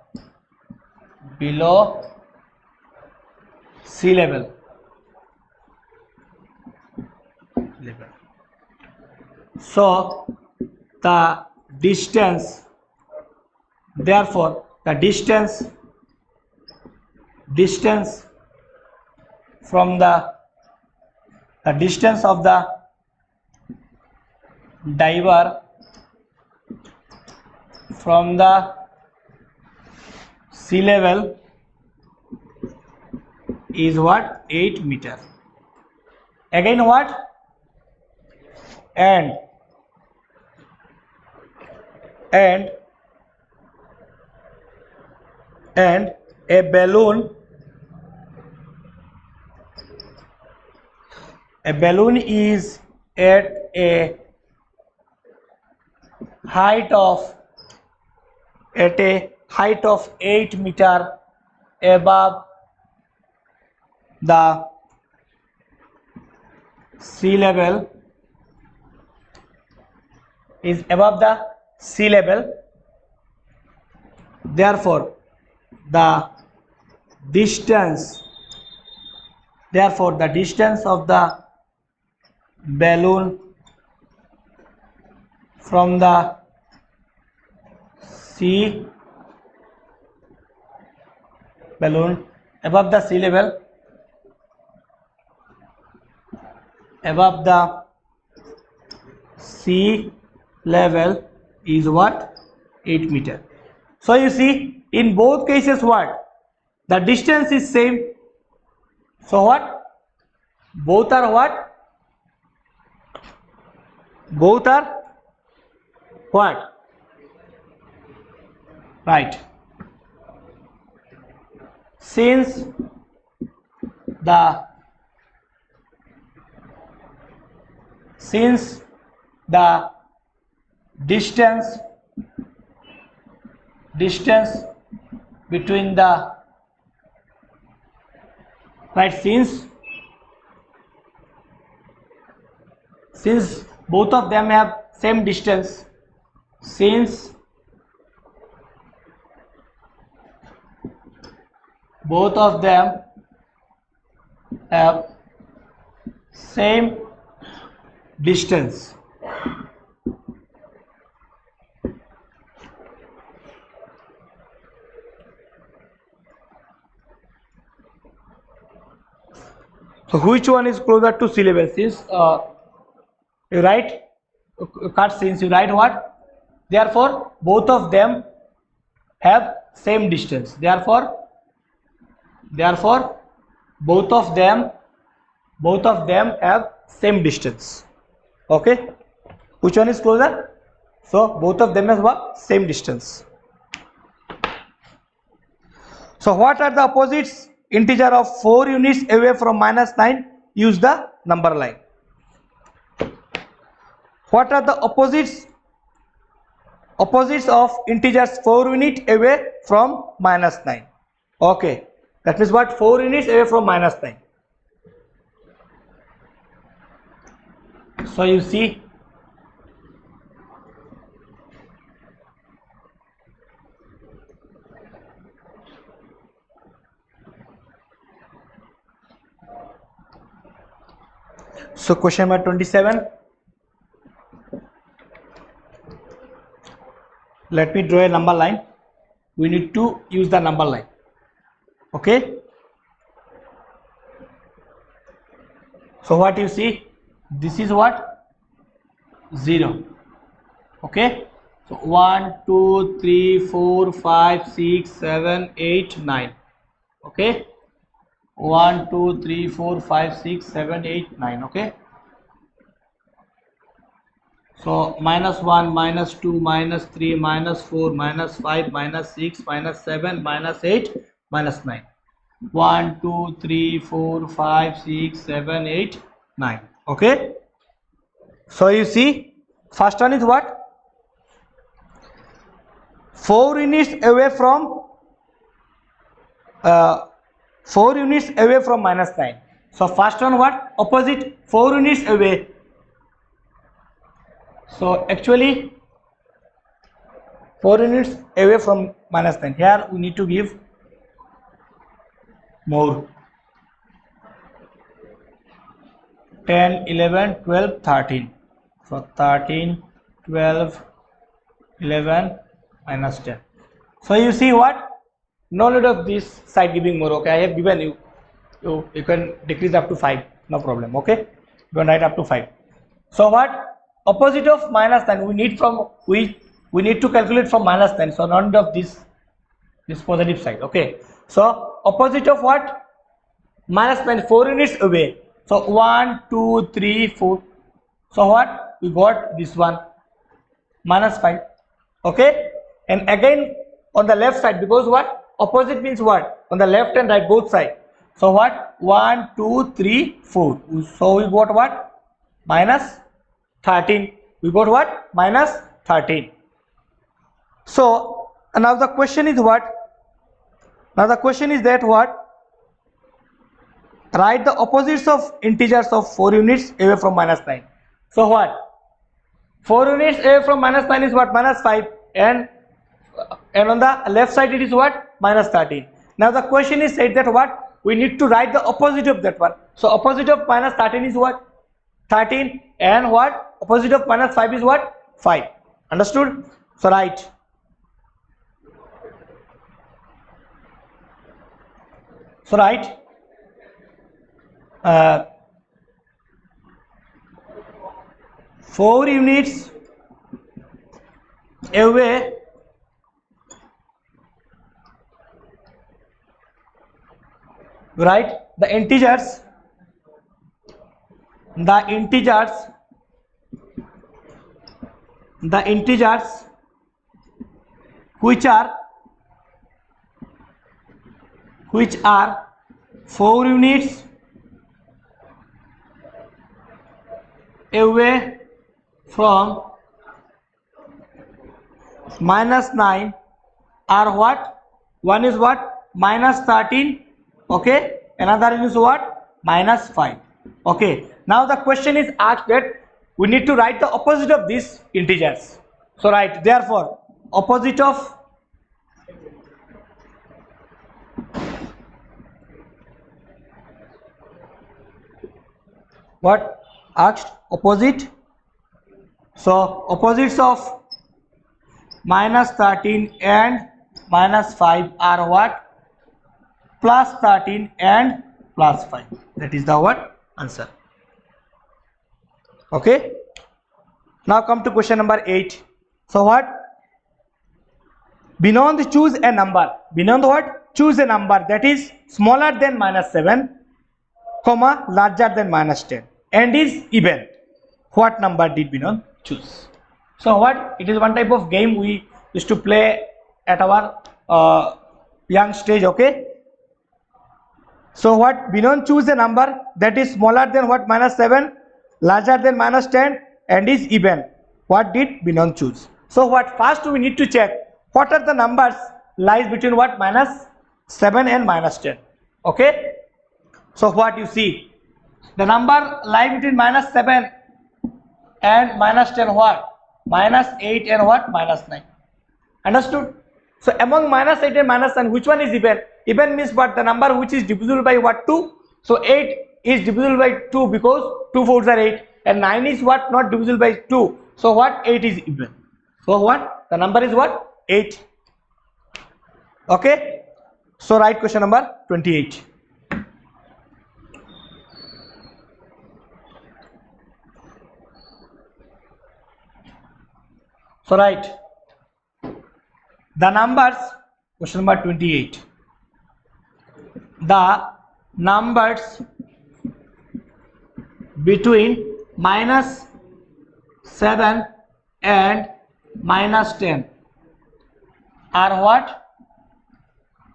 [SPEAKER 1] below sea level. So the distance, therefore the distance from the distance of the diver from the sea level is what? 8 meter. Again what? And a balloon is at a height of 8 meter above the sea level, therefore the distance of the balloon from the above the sea level is what? 8 meter. So you see, in both cases what? The distance is same. So what? Both are what? Both are what? Right. Since the distance between the since both of them have same distance, both of them have same distance, so which one is closer to sea level? Since you write what? Therefore both of them have same distance, therefore both of them have same distance. Okay, which one is closer? So both of them have what? Same distance. So what are the opposites? Integer of 4 units away from -9, use the number line. What are the opposites of integers 4 units away from -9? Okay, that means what? 4 units away from -9. So you see, so question number 27. Let me draw a number line. We need to use the number line. Okay, so what you see, this is what? 0. Okay, so 1 2 3 4 5 6 7 8 9. Okay, 1 2 3 4 5 6 7 8 9. Okay, so -1 -2 -3 -4 -5 -6 -7 -8 -9. 1 2 3 4 5 6 7 8 9. Okay, so you see, first one is what? 4 units away from 4 units away from minus 9. So first one what? Opposite 4 units away. So actually 4 units away from minus 9. Here we need to give more. 10, 11, 12, 13. So 13, 12, 11 minus 10. So you see what? No need of this side giving more. Okay, I have given you. You can decrease up to 5. No problem. Okay, you can write up to 5. So what? Opposite of minus 9 we need from we need to calculate from minus 9. So none of this positive side. Okay. So opposite of what? Minus 9, 4 units away. So 1, 2, 3, 4. So what? We got this one minus 5. Okay. And again on the left side, because what? Opposite means what? On the left and right both side. So what? 1, 2, 3, 4. So we got what? Minus 13. We got what? Minus 13. So now the question is what? Now the question is that what? Write the opposites of integers of 4 units away from minus 9. So what? 4 units away from minus 9 is what? Minus 5. And on the left side it is what? Minus 13. Now the question is said that what? We need to write the opposite of that one. So opposite of minus 13 is what? 13. And what? Opposite of minus 5 is what? 5. Understood? So write. So write 4 units away write the integers which are 4 units away from minus 9 are what? One is what? Minus 13. Okay, another is what? Minus 5. Okay, now the question is asked that we need to write the opposite of these integers. So write therefore opposite of what? Asked opposite. So opposites of minus 13 and minus 5 are what? Plus 13 and plus 5. That is the what? Answer. Okay. Now come to question number 8. So what? Beyond choose a number. Beyond what? Choose a number that is smaller than minus 7, comma larger than minus 10 and is even. What number did Beyond choose? So what? It is one type of game we used to play at our young stage. Okay. So what? Beyond choose a number that is smaller than what? Minus 7, larger than minus 10 and is even. What did Beyond choose? So what? First we need to check what are the numbers lies between what? Minus 7 and minus 10. Okay. So what you see? The number lie between minus 7 and minus 10 what? Minus 8 and what? Minus 9. Understood? So among minus 8 and minus 9, which one is even? Even means what? The number which is divisible by what? 2. So 8 is divisible by 2 because 2 4s are 8 and 9 is what? Not divisible by 2. So what? 8 is even. So what? The number is what? 8. Okay. So write question number 28. So write the numbers, question number 28. The numbers between minus 7 and minus 10 are what?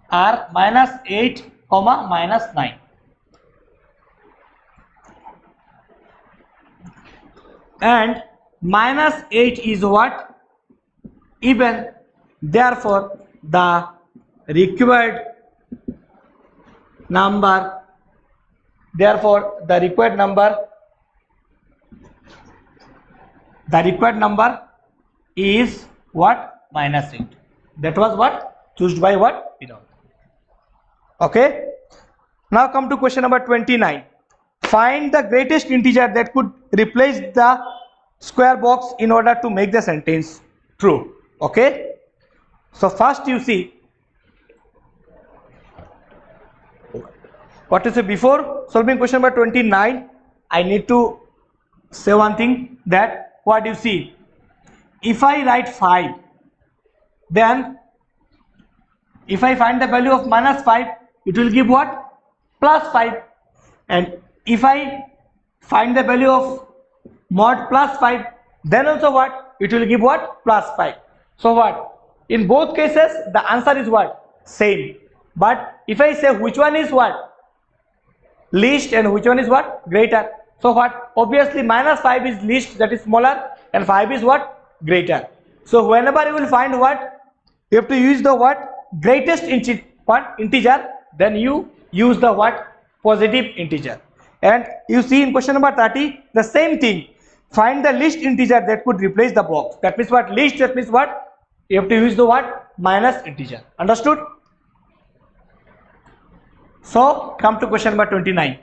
[SPEAKER 1] Are minus 8, comma minus 9. And minus 8 is what? Even. Therefore, the required number, is what? -8. That was what? Chosen by what? Vinod. Okay. Now come to question number 29. Find the greatest integer that could replace the square box in order to make the sentence true. Okay. So first you see what to say. Before solving question number 29, I need to say one thing, that what you see, if I write 5, then if I find the value of -5, it will give what? +5. And if I find the value of mod +5, then also what? It will give what? +5. So what? In both cases the answer is what? Same. But if I say which one is what? Least and which one is what? Greater. So what? Obviously -5 is least, that is smaller, and 5 is what? Greater. So whenever you will find what? You have to use the what? Greatest integer, then you use the what? Positive integer. And you see in question number 30 the same thing. Find the least integer that could replace the box. That means what? Least, that means what? You have to use the what? Minus integer. Understood? So come to question number 29.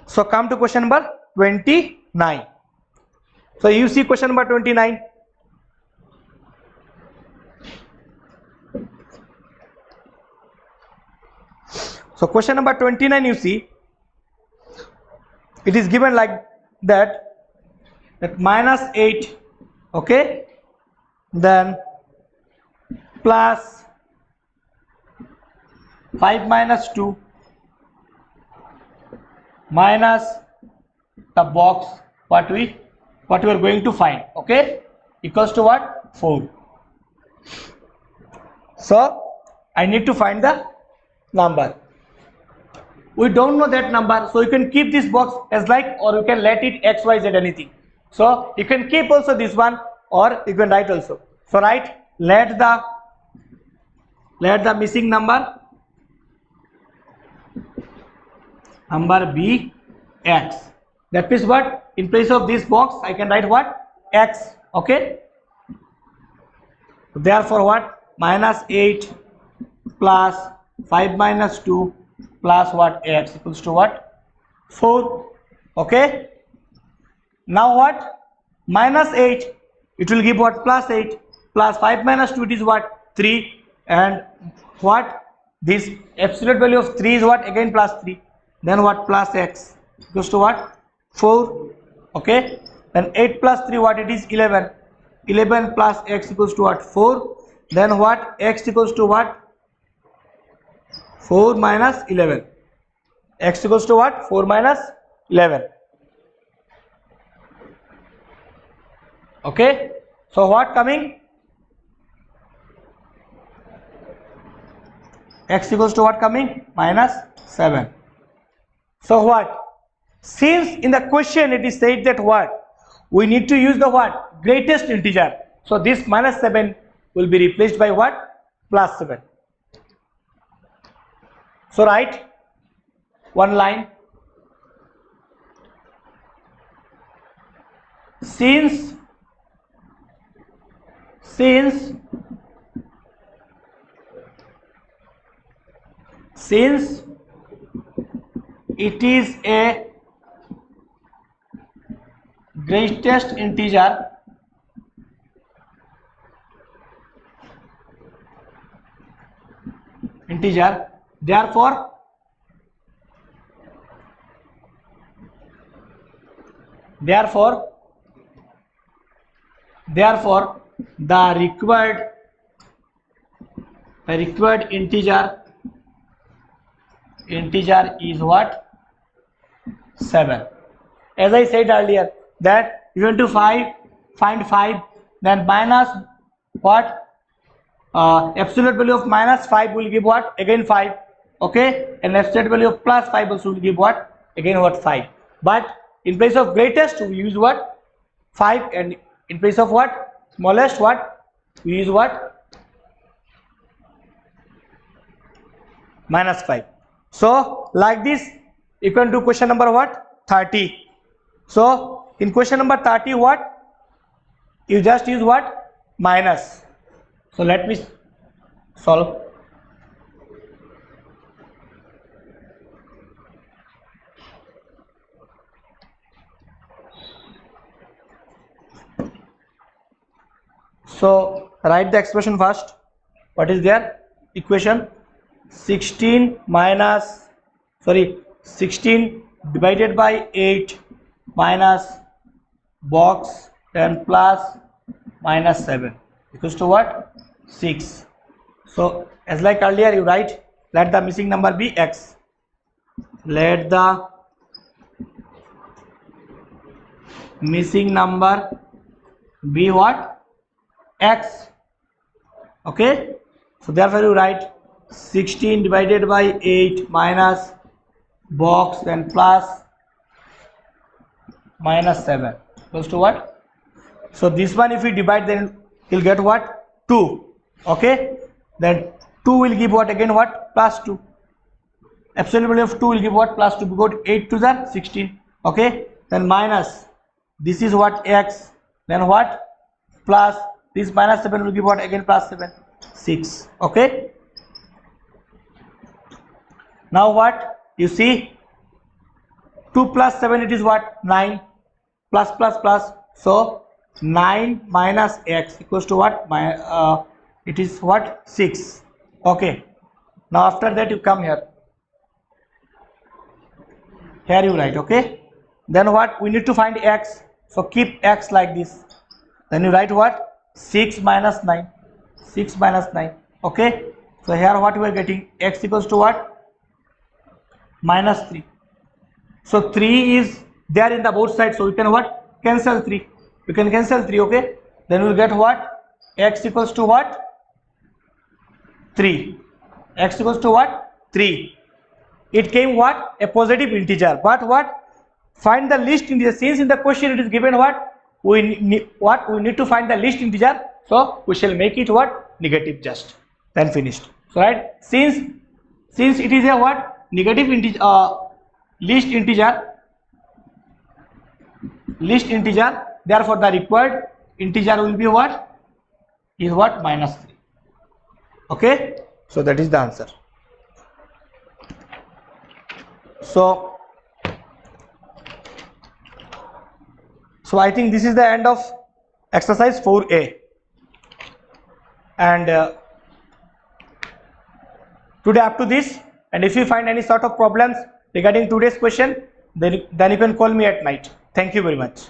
[SPEAKER 1] So come to question number 29. So you see question number 29. So question number 29, you see, it is given like that -8, okay, then plus 5 - 2 minus the box what we are going to find, okay, equals to what? 4. So I need to find the number. We don't know that number, so you can keep this box as like, or you can let it x, y, z, anything. So you can keep also this one, or you can write also. So write, let the missing number be x. That means what? In place of this box I can write what? X. Okay. Therefore what? -8 plus 5 - 2 plus what? X equals to what? 4. Okay. Now what? -8, it will give what? +8, plus 5 - 2, it is what? 3. And what? This absolute value of 3 is what? Again +3. Then what? Plus x equals to what? 4. Okay. Then 8 plus 3, what it is? 11. 11 plus x equals to what? 4. Then what? X equals to what? 4 minus 11. X equals to what? 4 minus 11. Okay. So what coming? X equals to what coming? -7. So what? Since in the question it is said that what? We need to use the what? Greatest integer. So this -7 will be replaced by what? +7. So write one line. Since it is a greatest integer, therefore the required integer is what? 7. As I said earlier that you want to find 5, then minus what? Absolute value of -5 will give what? Again 5. Okay. And absolute value of +5 also will give what? Again what? 5. But in place of greatest we use what? 5, and in place of what? Smallest what? We use what? -5. So like this you can do question number what? 30. So in question number 30 what? You just use what? Minus. So let me solve. So write the expression first. What is there? Equation 16 divided by 8 minus box 10 plus minus 7 equals to what? 6. So as like earlier you write, let the missing number be x. Let the missing number be what? X. Okay, so therefore you write 16 divided by 8 minus box then plus minus 7 equals to what? So this one if we divide then you'll get what? 2. Okay, then 2 will give what again? What? Plus 2. Absolute value of 2 will give what? Plus 2, because 8 to the 16. Okay, then minus, this is what? X. Then what? Plus this minus 7 will give what again? Plus 7, 6. Okay, now what you see? 2 plus 7 it is what? 9. Plus plus plus, so 9 minus x equals to what? It is what? 6. Okay, now after that you come here you write. Okay, then what? We need to find x, so keep x like this, then you write what? 6 minus 9. 6 minus 9. Okay, so here what we are getting? X equals to what? Minus 3. So 3 is there in the both sides, so we can what? Cancel 3. You can cancel 3. Okay, then we will get what? X equals to what? 3. X equals to what? 3. It came what? A positive integer, but what? Find the least integer. Since in the question it is given what? We need to find the least integer, so we shall make it what? Negative just, then finished. So right, since it is a what? Negative integer, least integer, therefore the required integer will be what? Is what? Minus 3. Okay, so that is the answer. So I think this is the end of exercise 4A, and today up to this, and if you find any sort of problems regarding today's question, then you can call me at night. Thank you very much.